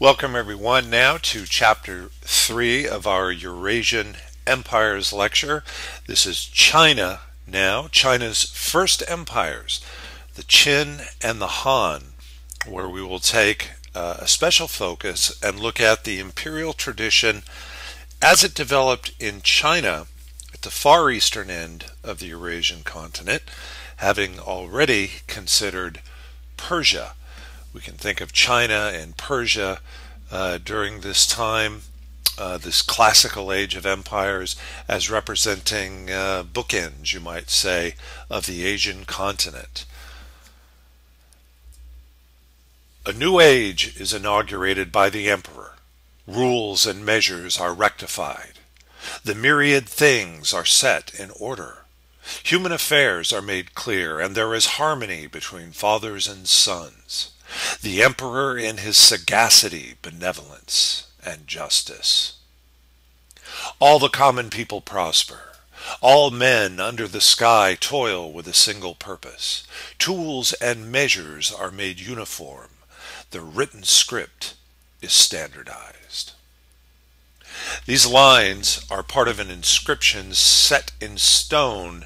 Welcome everyone now to chapter 3 of our Eurasian Empires lecture. This is China now, China's first empires, the Qin and the Han, where we will take a special focus and look at the imperial tradition as it developed in China at the far eastern end of the Eurasian continent, having already considered Persia. We can think of China and Persia during this time, this classical age of empires, as representing bookends, you might say, of the Asian continent. A new age is inaugurated by the emperor. Rules and measures are rectified. The myriad things are set in order. Human affairs are made clear, and there is harmony between fathers and sons. The emperor in his sagacity, benevolence, and justice. All the common people prosper. All men under the sky toil with a single purpose. Tools and measures are made uniform. The written script is standardized. These lines are part of an inscription set in stone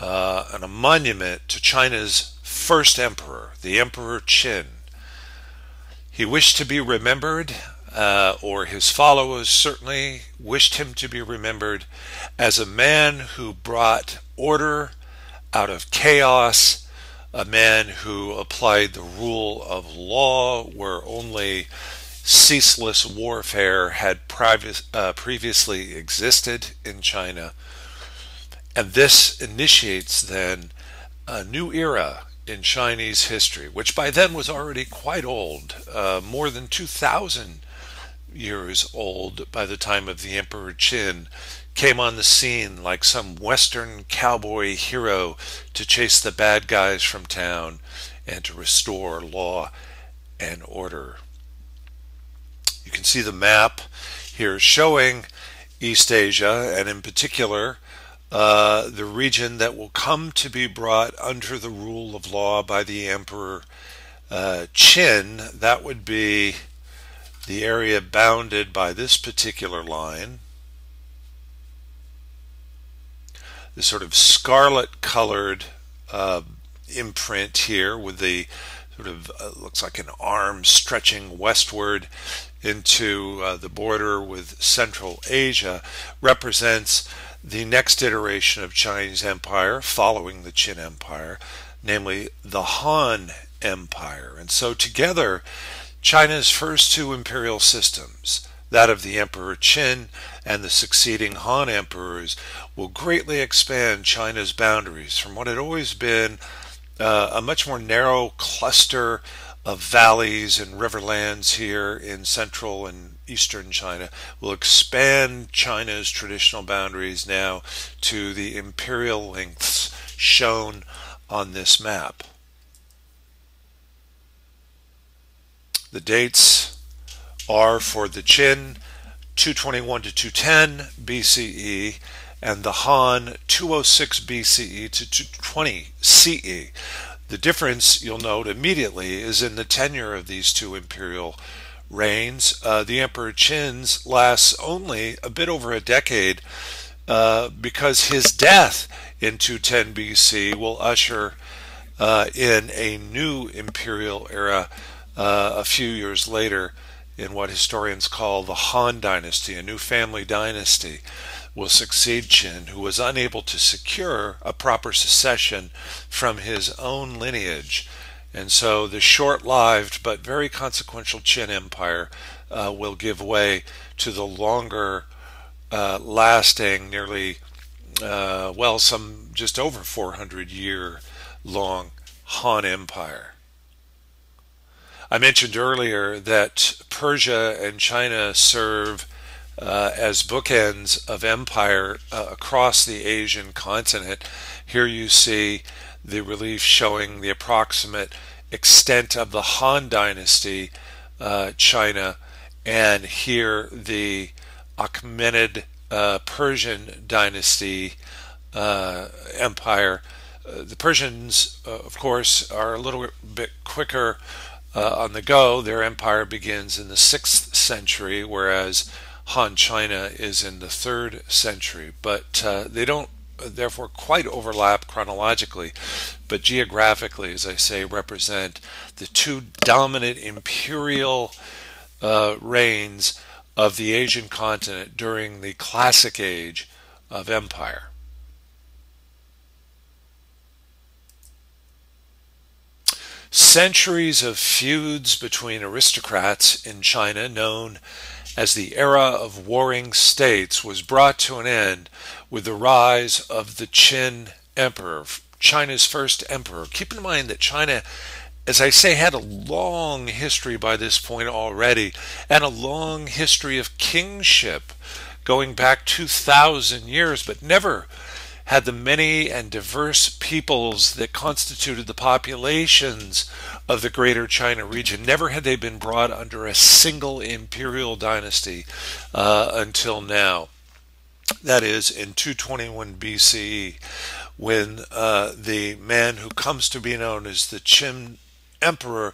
on a monument to China's first emperor, the Emperor Qin. He wished to be remembered, or his followers certainly wished him to be remembered, as a man who brought order out of chaos, a man who applied the rule of law where only ceaseless warfare had previously existed in China. And this initiates then a new era in Chinese history, which by then was already quite old, more than 2,000 years old by the time of the Emperor Qin came on the scene like some Western cowboy hero to chase the bad guys from town and to restore law and order. You can see the map here showing East Asia, and in particular the region that will come to be brought under the rule of law by the Emperor Qin. That would be the area bounded by this particular line. This sort of scarlet colored imprint here with the sort of looks like an arm stretching westward into the border with Central Asia represents the next iteration of Chinese empire following the Qin Empire, namely the Han Empire. And so together, China's first two imperial systems, that of the Emperor Qin and the succeeding Han emperors, will greatly expand China's boundaries from what had always been a much more narrow cluster of valleys and riverlands here in central and eastern China, will expand China's traditional boundaries now to the imperial lengths shown on this map. The dates are for the Qin 221 to 210 BCE and the Han 206 BCE to 220 CE. The difference, you'll note immediately, is in the tenure of these two imperial reigns. The Emperor Qin's lasts only a bit over a decade because his death in 210 BC will usher in a new imperial era a few years later in what historians call the Han Dynasty. A new family dynasty will succeed Qin, who was unable to secure a proper succession from his own lineage. And so the short-lived but very consequential Qin Empire will give way to the longer lasting, nearly, some just over 400-year long Han Empire. I mentioned earlier that Persia and China serve as bookends of empire across the Asian continent. Here you see the relief showing the approximate extent of the Han Dynasty, China, and here the Achaemenid Persian Dynasty Empire. The Persians, of course, are a little bit quicker on the go. Their empire begins in the 6th century, whereas Han China is in the 3rd century. But they don't therefore quite overlap chronologically, but geographically, as I say, represent the two dominant imperial reigns of the Asian continent during the classic age of empire. Centuries of feuds between aristocrats in China, known as the era of warring states, was brought to an end with the rise of the Qin Emperor, China's first emperor. Keep in mind that China, as I say, had a long history by this point already, and a long history of kingship going back 2,000 years, but never had the many and diverse peoples that constituted the populations of the greater China region. Never had they been brought under a single imperial dynasty until now. That is, in 221 BCE, when the man who comes to be known as the Qin Emperor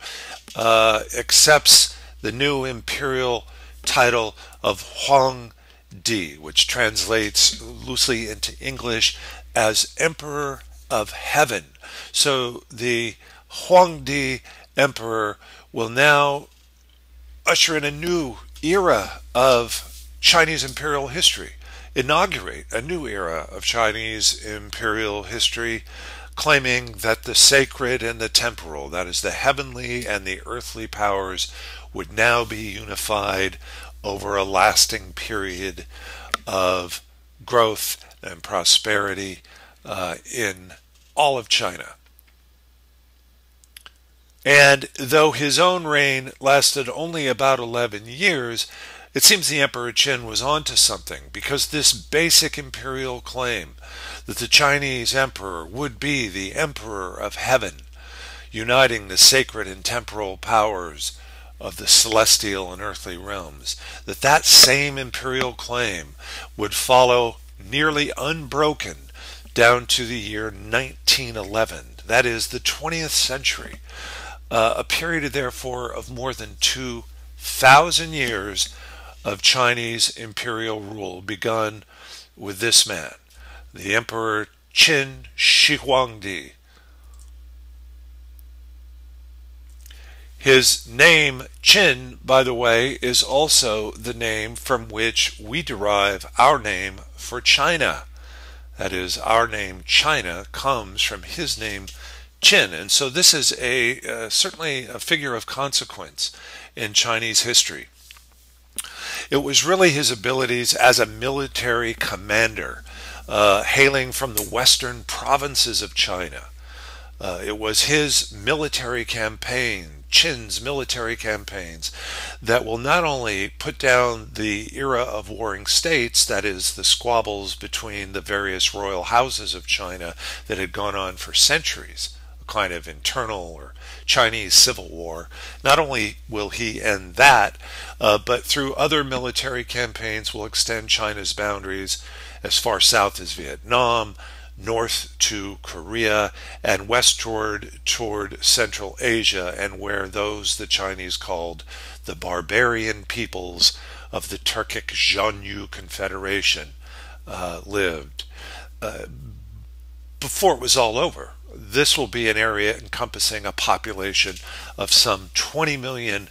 accepts the new imperial title of Huangdi, which translates loosely into English as Emperor of Heaven. So the Huangdi Emperor will now usher in a new era of Chinese imperial history, inaugurate a new era of Chinese imperial history, claiming that the sacred and the temporal, that is, the heavenly and the earthly powers, would now be unified over a lasting period of growth and prosperity in all of China. And though his own reign lasted only about 11 years, it seems the Emperor Qin was onto something, because this basic imperial claim that the Chinese emperor would be the emperor of heaven, uniting the sacred and temporal powers of the celestial and earthly realms, that same imperial claim would follow nearly unbroken down to the year 1911, that is, the 20th century, a period therefore of more than 2,000 years of Chinese imperial rule, begun with this man, the Emperor Qin Shi Huangdi. His name, Qin, by the way, is also the name from which we derive our name for China. That is, our name China comes from his name Qin. And so this is certainly a figure of consequence in Chinese history. It was really his abilities as a military commander, hailing from the western provinces of China. It was his military campaign, Qin's military campaigns, that will not only put down the era of warring states, that is, the squabbles between the various royal houses of China that had gone on for centuries, a kind of internal or Chinese civil war. Not only will he end that, but through other military campaigns will extend China's boundaries as far south as Vietnam, north to Korea, and westward toward Central Asia, and where those the Chinese called the barbarian peoples of the Turkic Zhonyu Confederation lived. Before it was all over, this will be an area encompassing a population of some 20 million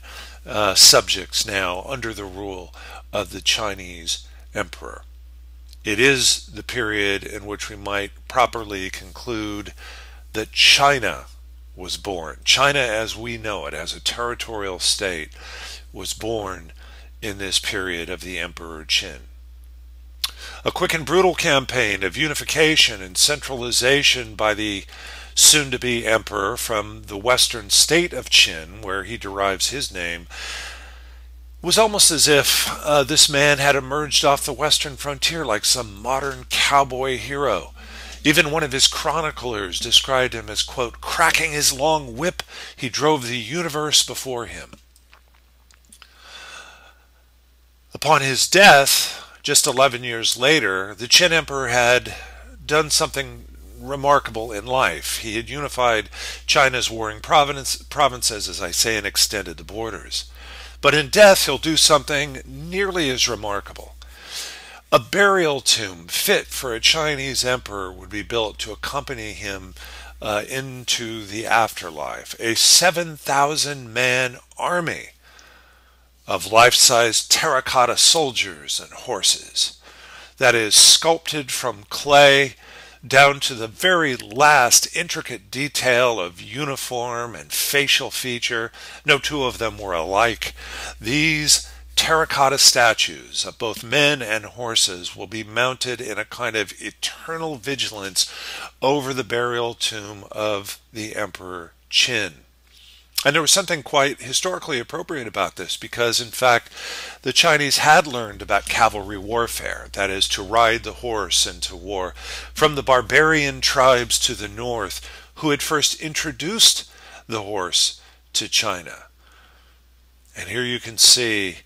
subjects now under the rule of the Chinese emperor. It is the period in which we might properly conclude that China was born. China as we know it, as a territorial state, was born in this period of the Emperor Qin. A quick and brutal campaign of unification and centralization by the soon-to-be emperor from the western state of Qin, where he derives his name, was almost as if this man had emerged off the western frontier like some modern cowboy hero. Even one of his chroniclers described him as, quote, cracking his long whip, he drove the universe before him. Upon his death, just 11 years later, the Qin Emperor had done something remarkable in life. He had unified China's warring provinces, as I say, and extended the borders. But in death, he'll do something nearly as remarkable. A burial tomb fit for a Chinese emperor would be built to accompany him into the afterlife. A 7,000-man army of life-size terracotta soldiers and horses that is sculpted from clay down to the very last intricate detail of uniform and facial feature. No two of them were alike. These terracotta statues of both men and horses will be mounted in a kind of eternal vigilance over the burial tomb of the Emperor Qin. And there was something quite historically appropriate about this because, in fact, the Chinese had learned about cavalry warfare, that is, to ride the horse into war, from the barbarian tribes to the north who had first introduced the horse to China. And here you can see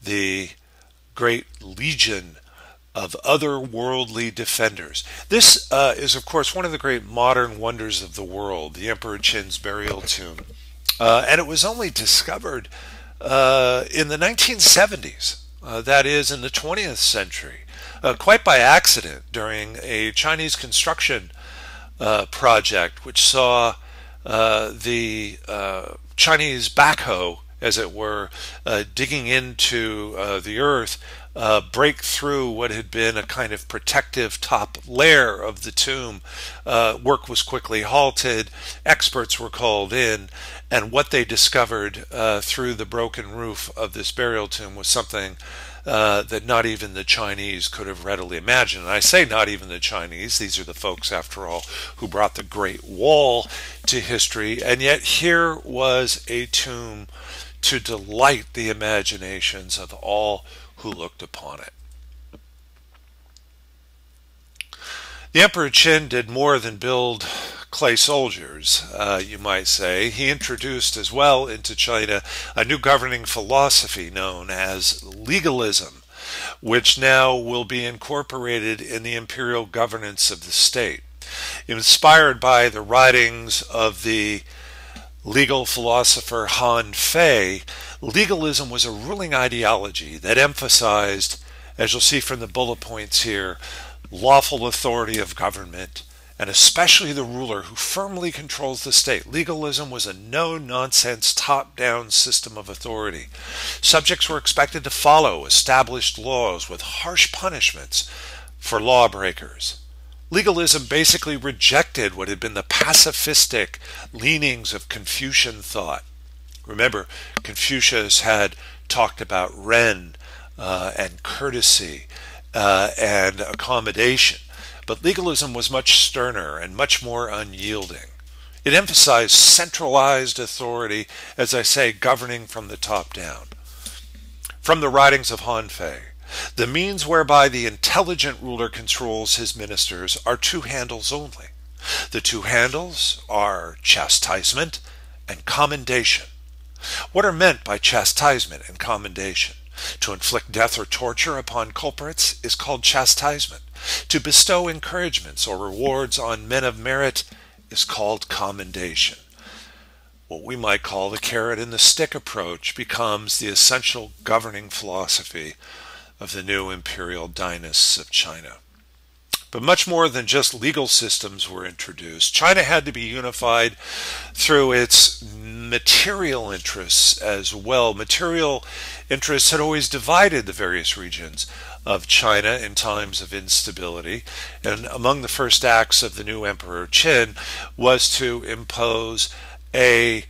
the great legion of otherworldly defenders. This is, of course, one of the great modern wonders of the world, the Emperor Qin's burial tomb. And it was only discovered in the 1970s, that is, in the 20th century, quite by accident during a Chinese construction project, which saw the Chinese backhoe, as it were, digging into the earth, break through what had been a kind of protective top layer of the tomb. Work was quickly halted, experts were called in, and what they discovered through the broken roof of this burial tomb was something that not even the Chinese could have readily imagined. And I say not even the Chinese, these are the folks, after all, who brought the Great Wall to history, and yet here was a tomb to delight the imaginations of all who looked upon it. The Emperor Qin did more than build clay soldiers, you might say. He introduced as well into China a new governing philosophy known as legalism, which now will be incorporated in the imperial governance of the state. Inspired by the writings of the legal philosopher Han Fei, legalism was a ruling ideology that emphasized, as you'll see from the bullet points here, lawful authority of government, and especially the ruler who firmly controls the state. Legalism was a no-nonsense, top-down system of authority. Subjects were expected to follow established laws with harsh punishments for lawbreakers. Legalism basically rejected what had been the pacifistic leanings of Confucian thought. Remember, Confucius had talked about ren and courtesy and accommodation, but legalism was much sterner and much more unyielding. It emphasized centralized authority, as I say, governing from the top down. From the writings of Han Fei, the means whereby the intelligent ruler controls his ministers are two handles only. The two handles are chastisement and commendation. What are meant by chastisement and commendation? To inflict death or torture upon culprits is called chastisement. To bestow encouragements or rewards on men of merit is called commendation. What we might call the carrot and the stick approach becomes the essential governing philosophy of the new imperial dynasts of China. But much more than just legal systems were introduced. China had to be unified through its material interests as well. Material interests had always divided the various regions of China in times of instability, and among the first acts of the new Emperor Qin was to impose a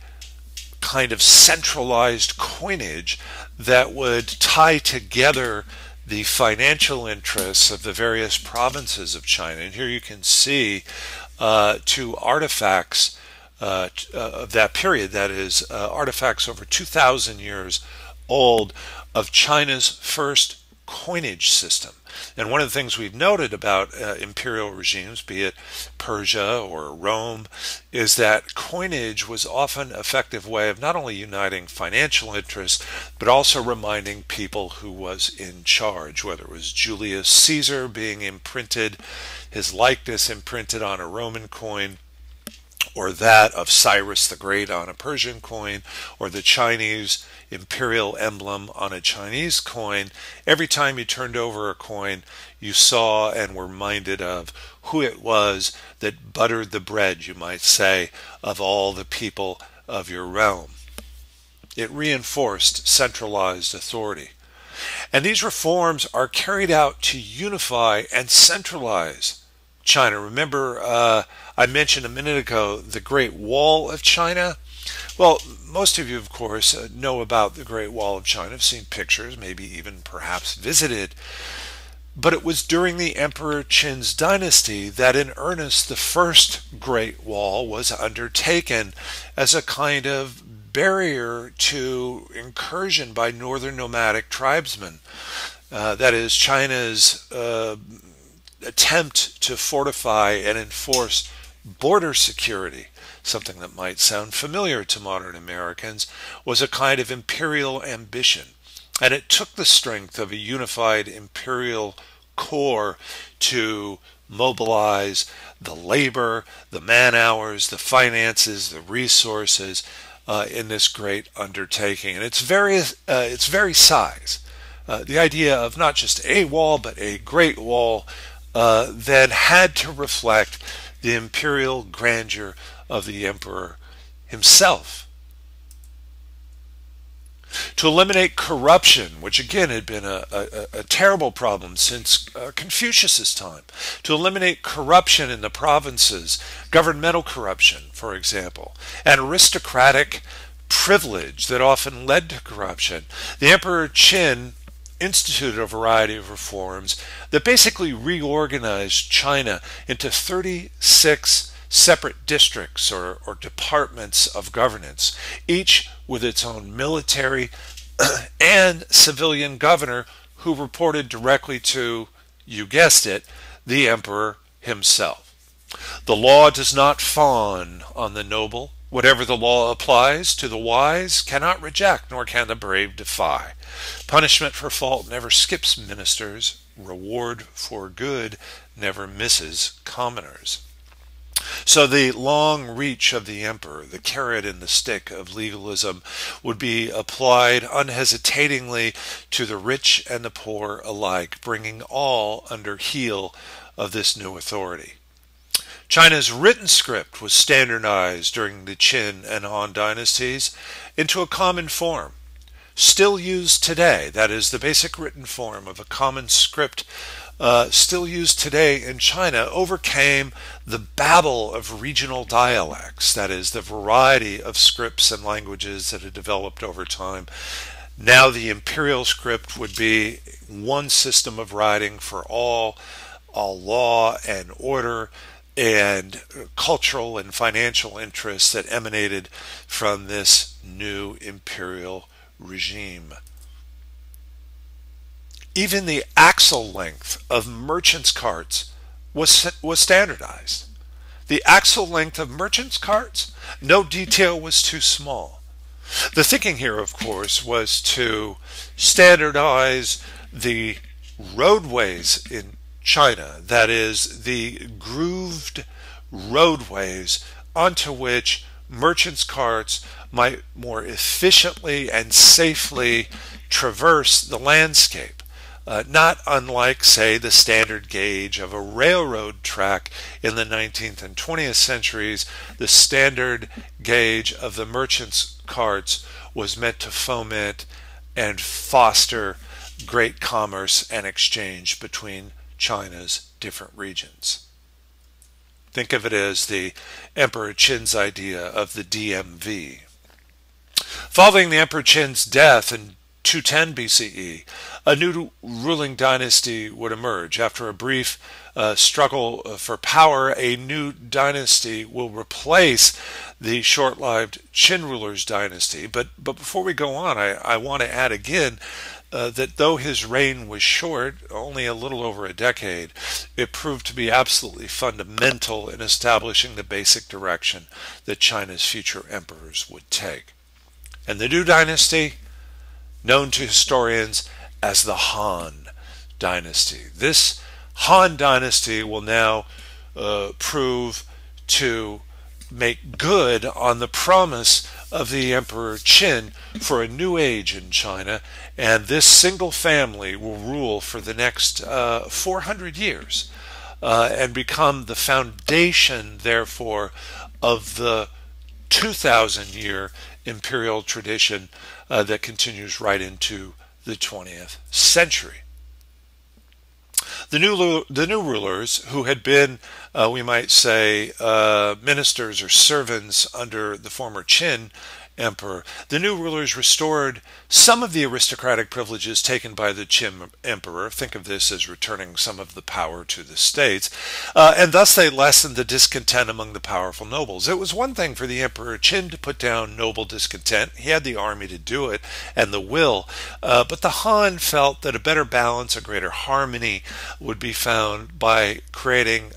kind of centralized coinage that would tie together the financial interests of the various provinces of China. And here you can see two artifacts of that period, that is, artifacts over 2,000 years old, of China's first coinage system. And one of the things we've noted about imperial regimes, be it Persia or Rome, is that coinage was often an effective way of not only uniting financial interests, but also reminding people who was in charge, whether it was Julius Caesar being imprinted, his likeness imprinted on a Roman coin, or that of Cyrus the Great on a Persian coin, or the Chinese imperial emblem on a Chinese coin. Every time you turned over a coin, you saw and were reminded of who it was that buttered the bread, you might say, of all the people of your realm. It reinforced centralized authority. And these reforms are carried out to unify and centralize China. Remember, I mentioned a minute ago the Great Wall of China. Well, most of you, of course, know about the Great Wall of China, have seen pictures, maybe even perhaps visited. But it was during the Emperor Qin's dynasty that in earnest the first Great Wall was undertaken as a kind of barrier to incursion by northern nomadic tribesmen. That is, China's attempt to fortify and enforce border security, something that might sound familiar to modern Americans, was a kind of imperial ambition. And it took the strength of a unified imperial core to mobilize the labor, the man-hours, the finances, the resources in this great undertaking. And its very size, the idea of not just a wall, but a great wall, then had to reflect the imperial grandeur of the emperor himself. To eliminate corruption, which again had been a terrible problem since Confucius's time. To eliminate corruption in the provinces, governmental corruption, for example, and aristocratic privilege that often led to corruption. The Emperor Qin instituted a variety of reforms that basically reorganized China into 36 separate districts or departments of governance, each with its own military and civilian governor who reported directly to, you guessed it, the emperor himself. The law does not fawn on the noble. Whatever the law applies to the wise cannot reject, nor can the brave defy. Punishment for fault never skips ministers. Reward for good never misses commoners. So the long reach of the emperor, the carrot and the stick of legalism, would be applied unhesitatingly to the rich and the poor alike, bringing all under heel of this new authority. China's written script was standardized during the Qin and Han dynasties into a common form, still used today. That is, the basic written form of a common script still used today in China overcame the babel of regional dialects, that is, the variety of scripts and languages that had developed over time. Now the imperial script would be one system of writing for all law and order and cultural and financial interests that emanated from this new imperial regime. Even the axle length of merchants' carts was standardized. The axle length of merchants' carts, no detail was too small. The thinking here, of course, was to standardize the roadways in China, that is, the grooved roadways onto which merchants' carts might more efficiently and safely traverse the landscape. Not unlike, say, the standard gauge of a railroad track in the 19th and 20th centuries, the standard gauge of the merchants' carts was meant to foment and foster great commerce and exchange between China's different regions. Think of it as the Emperor Qin's idea of the DMV. Following the Emperor Qin's death in 210 BCE, a new ruling dynasty would emerge. After a brief struggle for power, a new dynasty will replace the short-lived Qin rulers' dynasty. But before we go on, I want to add again that though his reign was short, only a little over a decade, it proved to be absolutely fundamental in establishing the basic direction that China's future emperors would take. And the new dynasty, known to historians as the Han dynasty. This Han dynasty will now prove to make good on the promise of the Emperor Qin for a new age in China, and this single family will rule for the next 400 years and become the foundation, therefore, of the 2,000-year imperial tradition that continues right into the 20th century. The new rulers, who had been, we might say, ministers or servants under the former Qin emperor, the new rulers restored some of the aristocratic privileges taken by the Qin emperor. Think of this as returning some of the power to the states, and thus they lessened the discontent among the powerful nobles. It was one thing for the Emperor Qin to put down noble discontent. He had the army to do it and the will, but the Han felt that a better balance, a greater harmony would be found by creating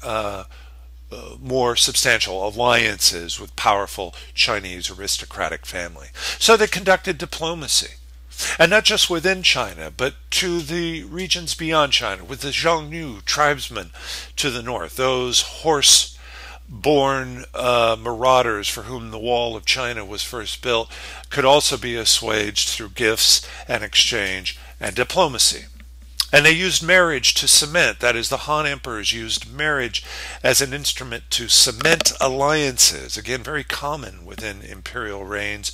more substantial alliances with powerful Chinese aristocratic family. So they conducted diplomacy, and not just within China, but to the regions beyond China, with the Xiongnu tribesmen to the north, those horse-born marauders for whom the Wall of China was first built, could also be assuaged through gifts and exchange and diplomacy. And they used marriage to cement, that is, the Han emperors used marriage as an instrument to cement alliances, again, very common within imperial reigns,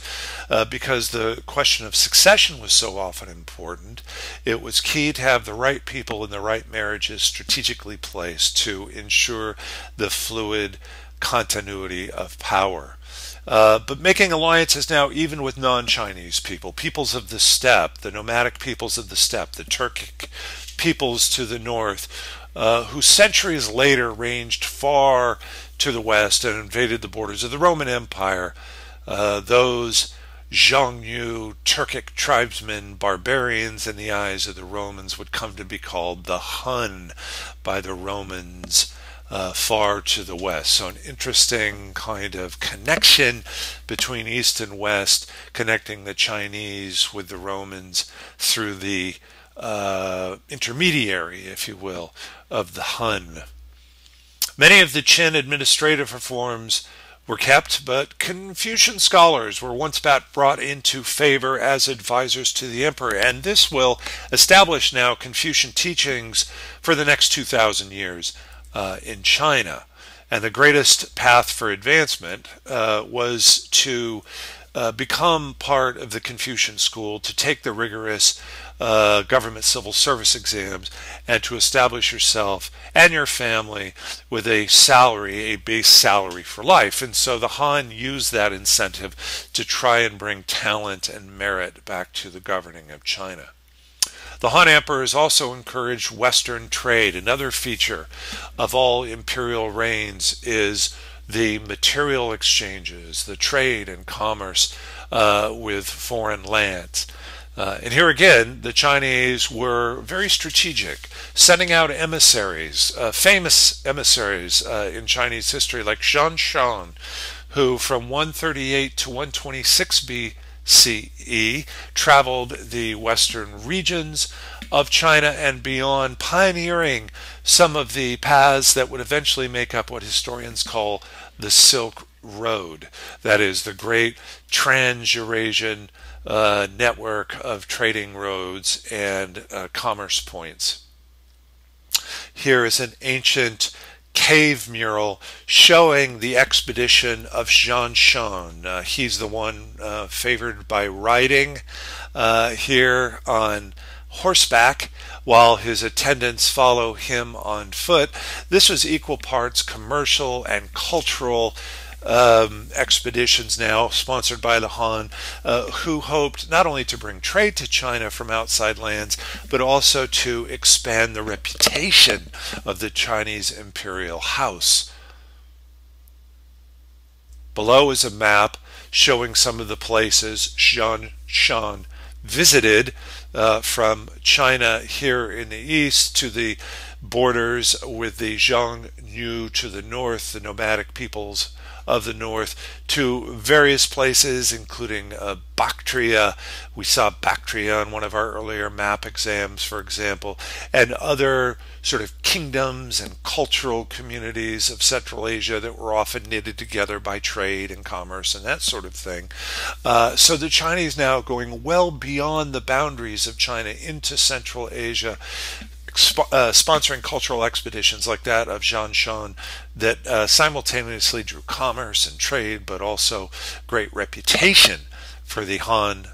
because the question of succession was so often important. It was key to have the right people in the right marriages strategically placed to ensure the fluid continuity of power. But making alliances now even with non-Chinese people, peoples of the steppe, the nomadic peoples of the steppe, the Turkic peoples to the north, who centuries later ranged far to the west and invaded the borders of the Roman Empire, those Xiongnu Turkic tribesmen, barbarians in the eyes of the Romans, would come to be called the Hun by the Romans far to the west. So an interesting kind of connection between East and West, connecting the Chinese with the Romans through the intermediary, if you will, of the Hun. Many of the Qin administrative reforms were kept, but Confucian scholars were once brought into favor as advisors to the emperor, and this will establish now Confucian teachings for the next 2,000 years in China. And the greatest path for advancement was to become part of the Confucian school, to take the rigorous government civil service exams, and to establish yourself and your family with a salary, a base salary for life. And so the Han used that incentive to try and bring talent and merit back to the governing of China. The Han emperors also encouraged Western trade. Another feature of all imperial reigns is the material exchanges, the trade and commerce with foreign lands. And here again, the Chinese were very strategic, sending out emissaries, famous emissaries in Chinese history, like Zhang Shan, who from 138 to 126 BCE traveled the western regions of China and beyond, pioneering some of the paths that would eventually make up what historians call the Silk Road. That is, the great trans-Eurasian network of trading roads and commerce points. Here is an ancient cave mural showing the expedition of Zhang Shan. He's the one favored by riding here on horseback, while his attendants follow him on foot. This was equal parts commercial and cultural expeditions now sponsored by the Han, who hoped not only to bring trade to China from outside lands, but also to expand the reputation of the Chinese imperial house. Below is a map showing some of the places Zhang Shan visited, from China here in the east to the borders with the Xiongnu to the north, the nomadic peoples of the north, to various places including Bactria. We saw Bactria on one of our earlier map exams, for example, and other sort of kingdoms and cultural communities of Central Asia that were often knitted together by trade and commerce and that sort of thing. So the Chinese now going well beyond the boundaries of China into Central Asia, sponsoring cultural expeditions like that of Zhang Shan that simultaneously drew commerce and trade, but also great reputation for the Han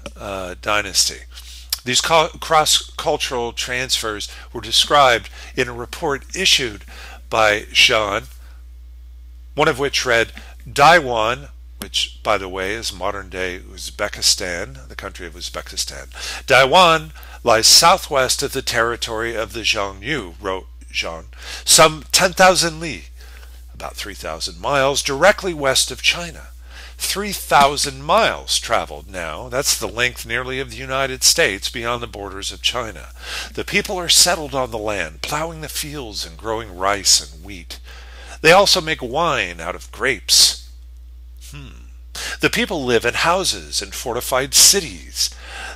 dynasty. These cross-cultural transfers were described in a report issued by Shan, one of which read, Daiwan, which, by the way, is modern-day Uzbekistan, the country of Uzbekistan. Daiwan lies southwest of the territory of the Xiongnu, wrote Zhang, some 10,000 li, about 3,000 miles, directly west of China. 3,000 miles traveled now. That's the length nearly of the United States beyond the borders of China. The people are settled on the land, plowing the fields and growing rice and wheat. They also make wine out of grapes. The people live in houses and fortified cities,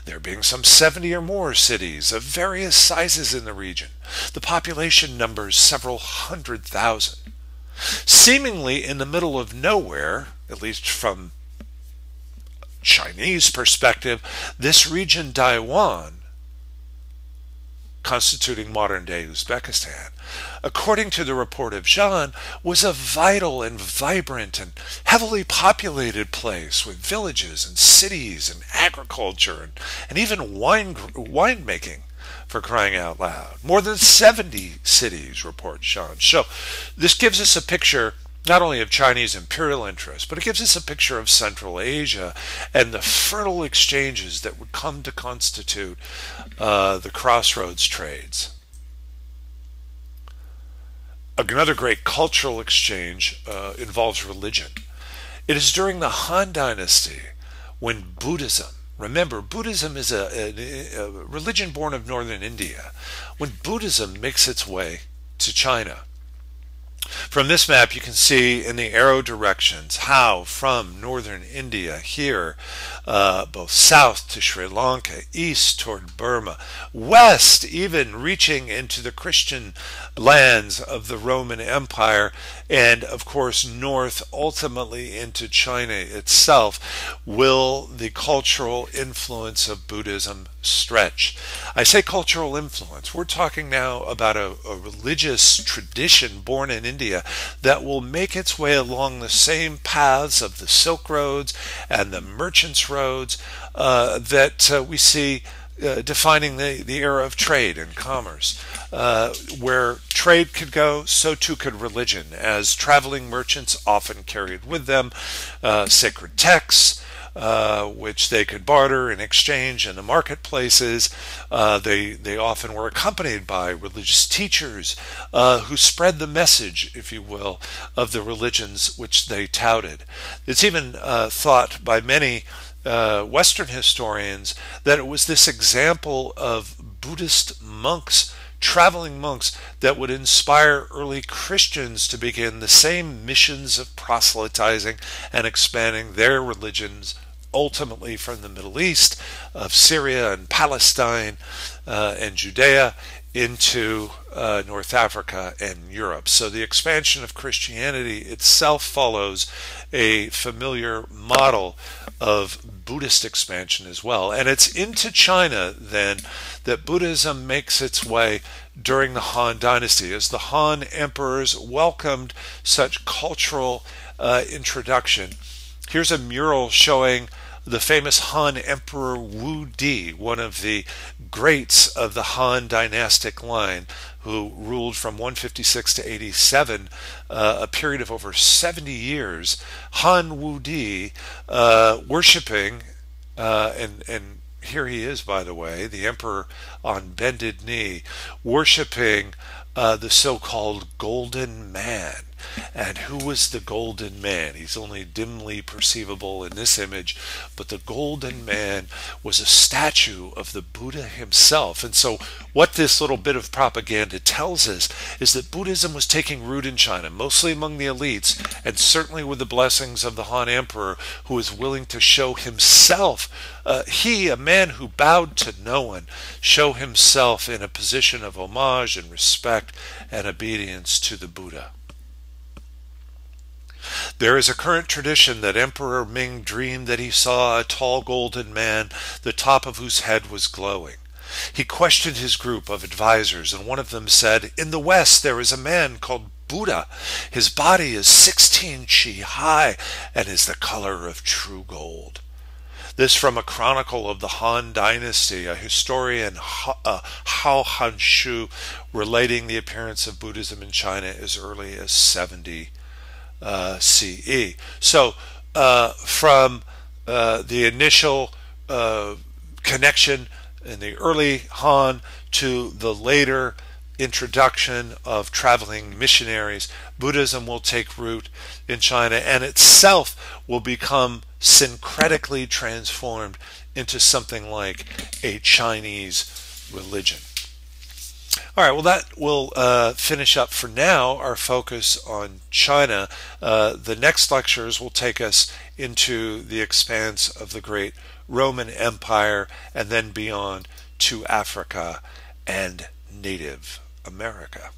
there being some 70 or more cities of various sizes in the region. The population numbers several 100,000. Seemingly in the middle of nowhere, at least from Chinese perspective, this region Daiwan, constituting modern-day Uzbekistan, according to the report of Zhang, was a vital and vibrant and heavily populated place with villages and cities and agriculture and even winemaking, for crying out loud. More than 70 cities, reports Zhang. So this gives us a picture not only of Chinese imperial interest, but it gives us a picture of Central Asia and the fertile exchanges that would come to constitute the crossroads trades. Another great cultural exchange involves religion. It is during the Han Dynasty when Buddhism, remember, Buddhism is a religion born of northern India, when Buddhism makes its way to China. From this map you can see in the arrow directions how from northern India here, both south to Sri Lanka, east toward Burma, west even reaching into the Christian lands of the Roman Empire, and of course north ultimately into China itself, will the cultural influence of Buddhism stretch. I say cultural influence. We're talking now about a religious tradition born in India that will make its way along the same paths of the Silk Roads and the merchants' roads that we see defining the era of trade and commerce. Where trade could go, so too could religion, as traveling merchants often carried with them sacred texts, which they could barter and exchange in the marketplaces. They often were accompanied by religious teachers who spread the message, if you will, of the religions which they touted. It's even thought by many Western historians that it was this example of Buddhist monks, traveling monks, that would inspire early Christians to begin the same missions of proselytizing and expanding their religions, ultimately from the Middle East, of Syria and Palestine and Judea, into North Africa and Europe. So the expansion of Christianity itself follows a familiar model of Buddhist expansion as well. And it's into China then that Buddhism makes its way during the Han Dynasty, as the Han emperors welcomed such cultural introduction. Here's a mural showing the famous Han Emperor Wu Di, one of the greats of the Han dynastic line, who ruled from 156 to 87, a period of over 70 years. Han Wu Di, worshipping, and here he is, by the way, the emperor on bended knee, worshipping the so-called Golden Man. And who was the Golden Man? He's only dimly perceivable in this image, but the Golden Man was a statue of the Buddha himself. And so what this little bit of propaganda tells us is that Buddhism was taking root in China, mostly among the elites, and certainly with the blessings of the Han Emperor, who was willing to show himself, he, a man who bowed to no one, show himself in a position of homage and respect and obedience to the Buddha. There is a current tradition that Emperor Ming dreamed that he saw a tall golden man, the top of whose head was glowing. He questioned his group of advisors, and one of them said, "In the West there is a man called Buddha. His body is 16 chi high and is the color of true gold." This from a chronicle of the Han Dynasty, a historian, Hao Hanshu, relating the appearance of Buddhism in China as early as 70 CE. So from the initial connection in the early Han to the later introduction of traveling missionaries, Buddhism will take root in China and itself will become syncretically transformed into something like a Chinese religion. All right, well, that will finish up for now our focus on China. The next lectures will take us into the expanse of the great Roman Empire and then beyond to Africa and Native America.